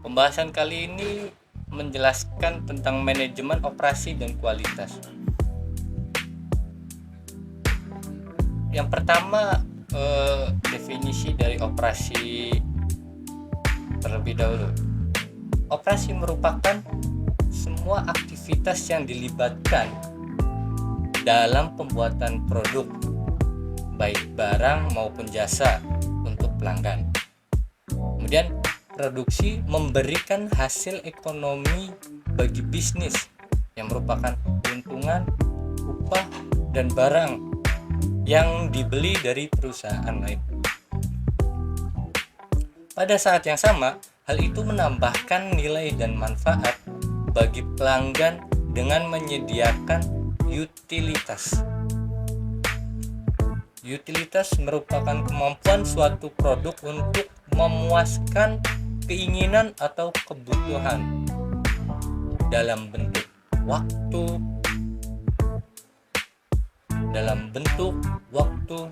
Pembahasan kali ini menjelaskan tentang manajemen operasi dan kualitas. Yang pertama, definisi dari operasi terlebih dahulu. Operasi merupakan semua aktivitas yang dilibatkan dalam pembuatan produk, baik barang maupun jasa untuk pelanggan. Kemudian produksi memberikan hasil ekonomi bagi bisnis yang merupakan keuntungan, upah, dan barang yang dibeli dari perusahaan lain. Pada saat yang sama, hal itu menambahkan nilai dan manfaat bagi pelanggan dengan menyediakan utilitas. Utilitas merupakan kemampuan suatu produk untuk memuaskan keinginan atau kebutuhan dalam bentuk waktu,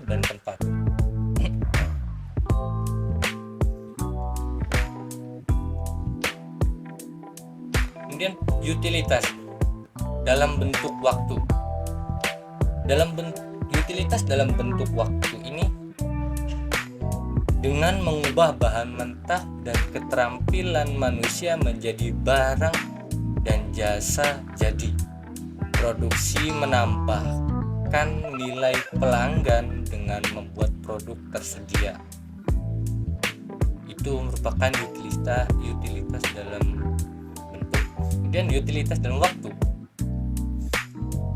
dan tempat. Kemudian utilitas dalam bentuk waktu. Utilitas dalam bentuk waktu ini dengan mengubah bahan mentah dan keterampilan manusia menjadi barang dan jasa jadi. Produksi menambahkan nilai pelanggan dengan membuat produk tersedia. Itu merupakan utilitas dalam bentuk. Kemudian utilitas dalam waktu.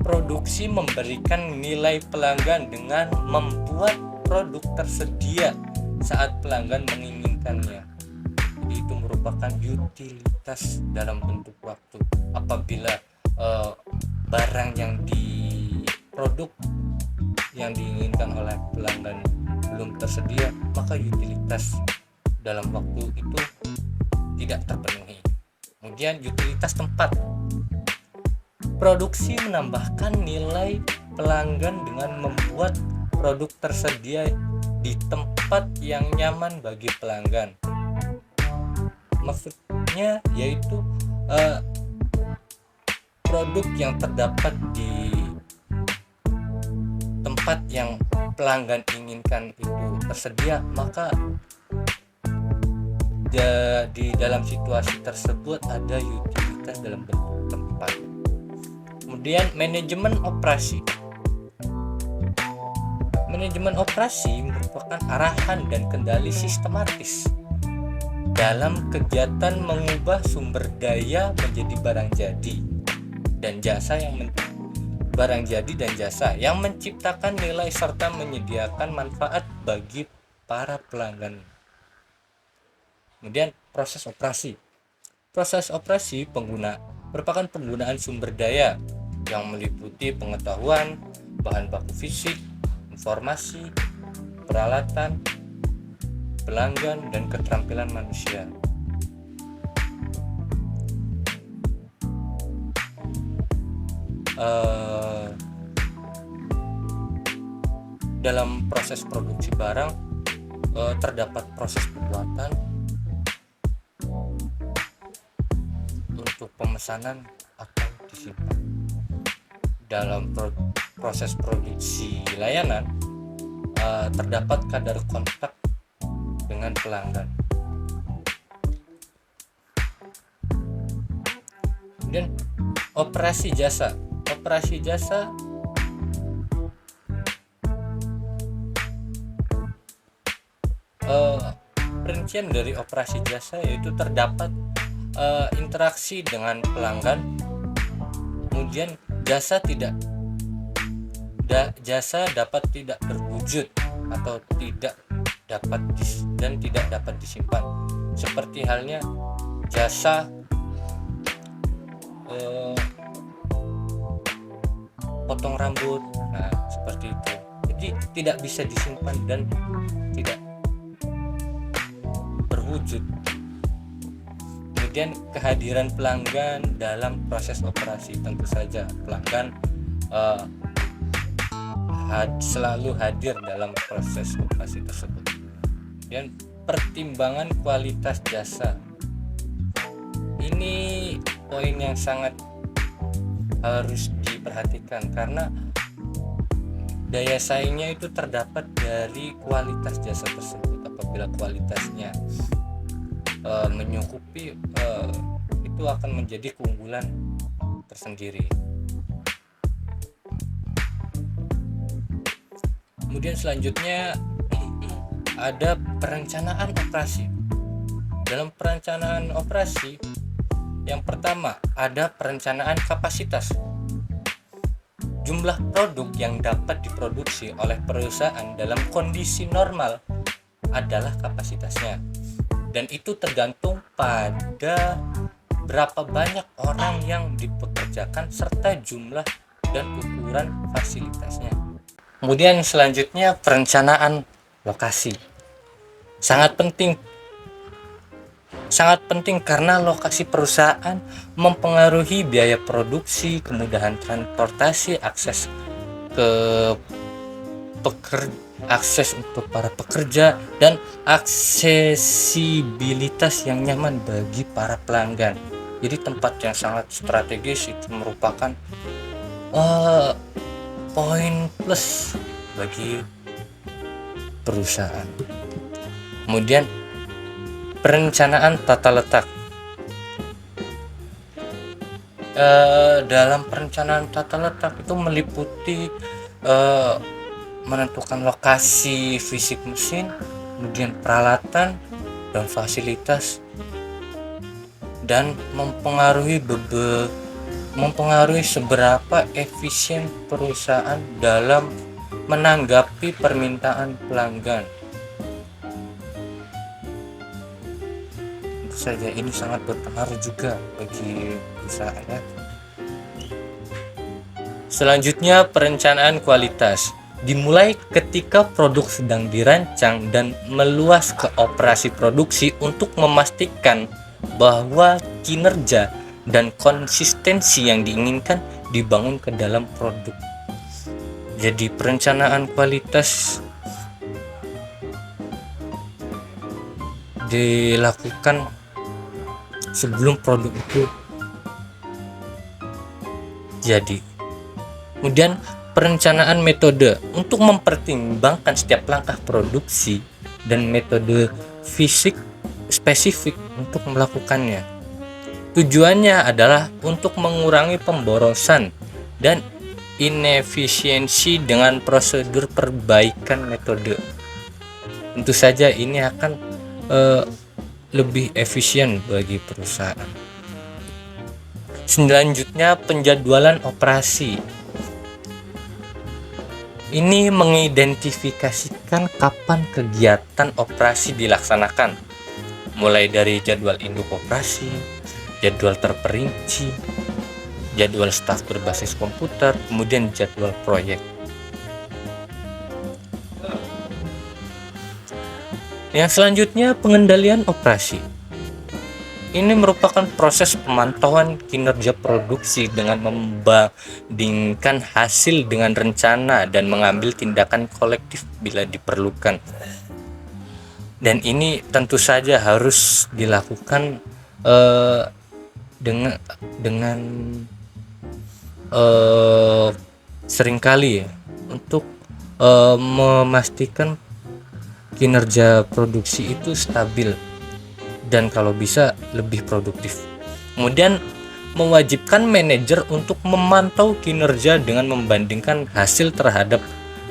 Produksi memberikan nilai pelanggan dengan membuat produk tersedia saat pelanggan menginginkannya. Jadi itu merupakan utilitas dalam bentuk waktu. Apabila barang yang produk yang diinginkan oleh pelanggan belum tersedia, maka utilitas dalam waktu itu tidak terpenuhi. Kemudian utilitas tempat. Produksi menambahkan nilai pelanggan dengan membuat produk tersedia di tempat yang nyaman bagi pelanggan. Maksudnya yaitu produk yang terdapat di tempat yang pelanggan inginkan itu tersedia, maka di dalam situasi tersebut ada utilitas dalam bentuk tempat. Kemudian manajemen operasi. Manajemen operasi merupakan arahan dan kendali sistematis dalam kegiatan mengubah sumber daya menjadi barang jadi dan jasa yang menciptakan nilai serta menyediakan manfaat bagi para pelanggan. Kemudian proses operasi. Proses operasi merupakan penggunaan sumber daya yang meliputi pengetahuan, bahan baku fisik, informasi, peralatan, pelanggan, dan keterampilan manusia. Dalam proses produksi barang terdapat proses pembuatan, untuk pemesanan atau disimpan. Dalam proses produksi layanan terdapat kadar kontak dengan pelanggan. Kemudian operasi jasa. Rincian dari operasi jasa yaitu terdapat interaksi dengan pelanggan. Kemudian jasa dapat tidak terwujud atau tidak dapat disimpan, seperti halnya jasa potong rambut, seperti itu. Jadi tidak bisa disimpan dan tidak berwujud. Kemudian kehadiran pelanggan dalam proses operasi. Tentu saja pelanggan selalu hadir dalam proses operasi tersebut. Dan pertimbangan kualitas jasa. poin yang sangat harus diperhatikan, karena daya saingnya itu terdapat dari kualitas jasa tersebut. Apabila kualitasnya menyukupi, itu akan menjadi keunggulan tersendiri. Kemudian selanjutnya ada perencanaan operasi. Dalam perencanaan operasi, yang pertama ada perencanaan kapasitas. Jumlah produk yang dapat diproduksi oleh perusahaan dalam kondisi normal adalah kapasitasnya, dan itu tergantung pada berapa banyak orang yang dipekerjakan serta jumlah dan ukuran fasilitasnya. Kemudian selanjutnya perencanaan lokasi. Sangat penting karena lokasi perusahaan mempengaruhi biaya produksi, kemudahan transportasi, akses untuk para pekerja, dan aksesibilitas yang nyaman bagi para pelanggan. Jadi tempat yang sangat strategis itu merupakan poin plus bagi perusahaan. Kemudian perencanaan tata letak. Dalam perencanaan tata letak itu meliputi menentukan lokasi fisik mesin, kemudian peralatan dan fasilitas, dan mempengaruhi seberapa efisien perusahaan dalam menanggapi permintaan pelanggan. Tentu saja ini sangat berpengaruh juga bagi perusahaan ya. Selanjutnya perencanaan kualitas. Dimulai ketika produk sedang dirancang dan meluas ke operasi produksi untuk memastikan bahwa kinerja dan konsistensi yang diinginkan dibangun ke dalam produk. Jadi perencanaan kualitas dilakukan sebelum produk itu jadi. Kemudian perencanaan metode untuk mempertimbangkan setiap langkah produksi dan metode fisik spesifik untuk melakukannya. Tujuannya adalah untuk mengurangi pemborosan dan inefisiensi dengan prosedur perbaikan metode. Tentu saja ini akan lebih efisien bagi perusahaan. Selanjutnya penjadwalan operasi. Ini mengidentifikasikan kapan kegiatan operasi dilaksanakan, mulai dari jadwal induk operasi, jadwal terperinci, jadwal staf berbasis komputer, kemudian jadwal proyek. Yang selanjutnya pengendalian operasi. Ini merupakan proses pemantauan kinerja produksi dengan membandingkan hasil dengan rencana dan mengambil tindakan kolektif bila diperlukan. Dan ini tentu saja harus dilakukan dengan seringkali ya, untuk memastikan kinerja produksi itu stabil dan kalau bisa lebih produktif. Kemudian mewajibkan manajer untuk memantau kinerja dengan membandingkan hasil terhadap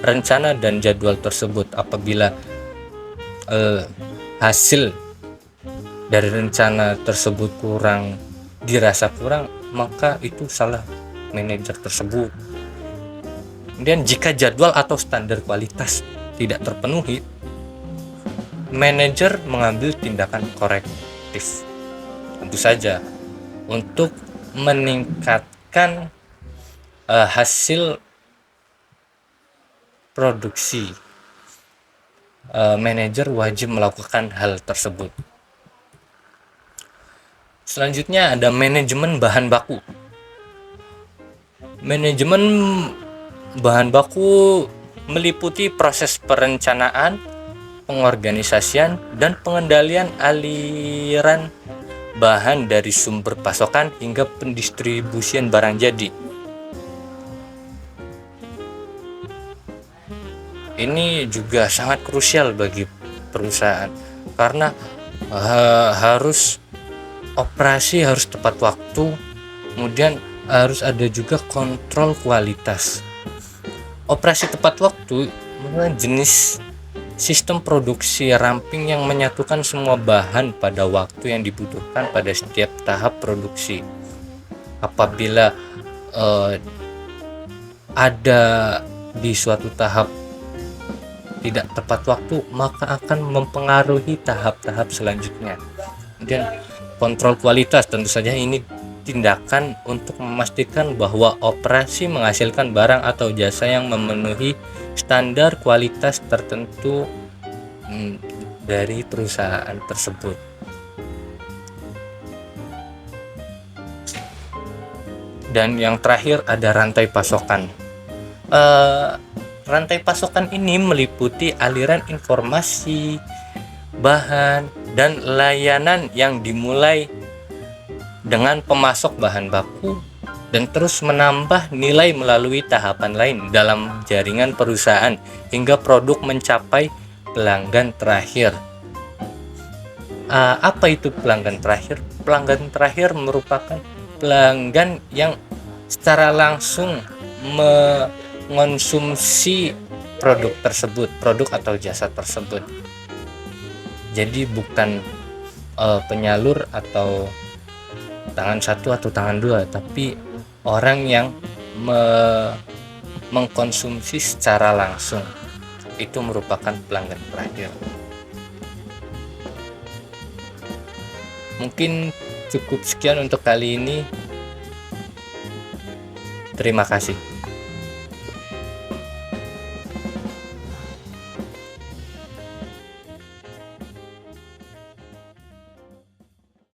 rencana dan jadwal tersebut. Apabila hasil dari rencana tersebut dirasa kurang, maka itu salah manajer tersebut. Kemudian jika jadwal atau standar kualitas tidak terpenuhi, manajer mengambil tindakan korektif, tentu saja untuk meningkatkan hasil produksi. Manajer wajib melakukan hal tersebut. Selanjutnya ada manajemen bahan baku. Manajemen bahan baku meliputi proses perencanaan, pengorganisasian, dan pengendalian aliran bahan dari sumber pasokan hingga pendistribusian barang jadi. Ini juga sangat krusial bagi perusahaan karena harus operasi harus tepat waktu, kemudian harus ada juga kontrol kualitas. Operasi tepat waktu jenis sistem produksi ramping yang menyatukan semua bahan pada waktu yang dibutuhkan pada setiap tahap produksi. Apabila ada di suatu tahap tidak tepat waktu, maka akan mempengaruhi tahap-tahap selanjutnya. Kemudian kontrol kualitas, tentu saja ini tindakan untuk memastikan bahwa operasi menghasilkan barang atau jasa yang memenuhi standar kualitas tertentu dari perusahaan tersebut. Dan yang terakhir ada rantai pasokan. Rantai pasokan ini meliputi aliran informasi, bahan, dan layanan yang dimulai dengan pemasok bahan baku dan terus menambah nilai melalui tahapan lain dalam jaringan perusahaan hingga produk mencapai pelanggan terakhir. Apa itu pelanggan terakhir? Pelanggan terakhir merupakan pelanggan yang secara langsung mengonsumsi produk tersebut, produk atau jasa tersebut. Jadi bukan penyalur atau tangan satu atau tangan dua, tapi orang yang mengkonsumsi secara langsung, itu merupakan pelanggan terakhir. Mungkin cukup sekian untuk kali ini. Terima kasih.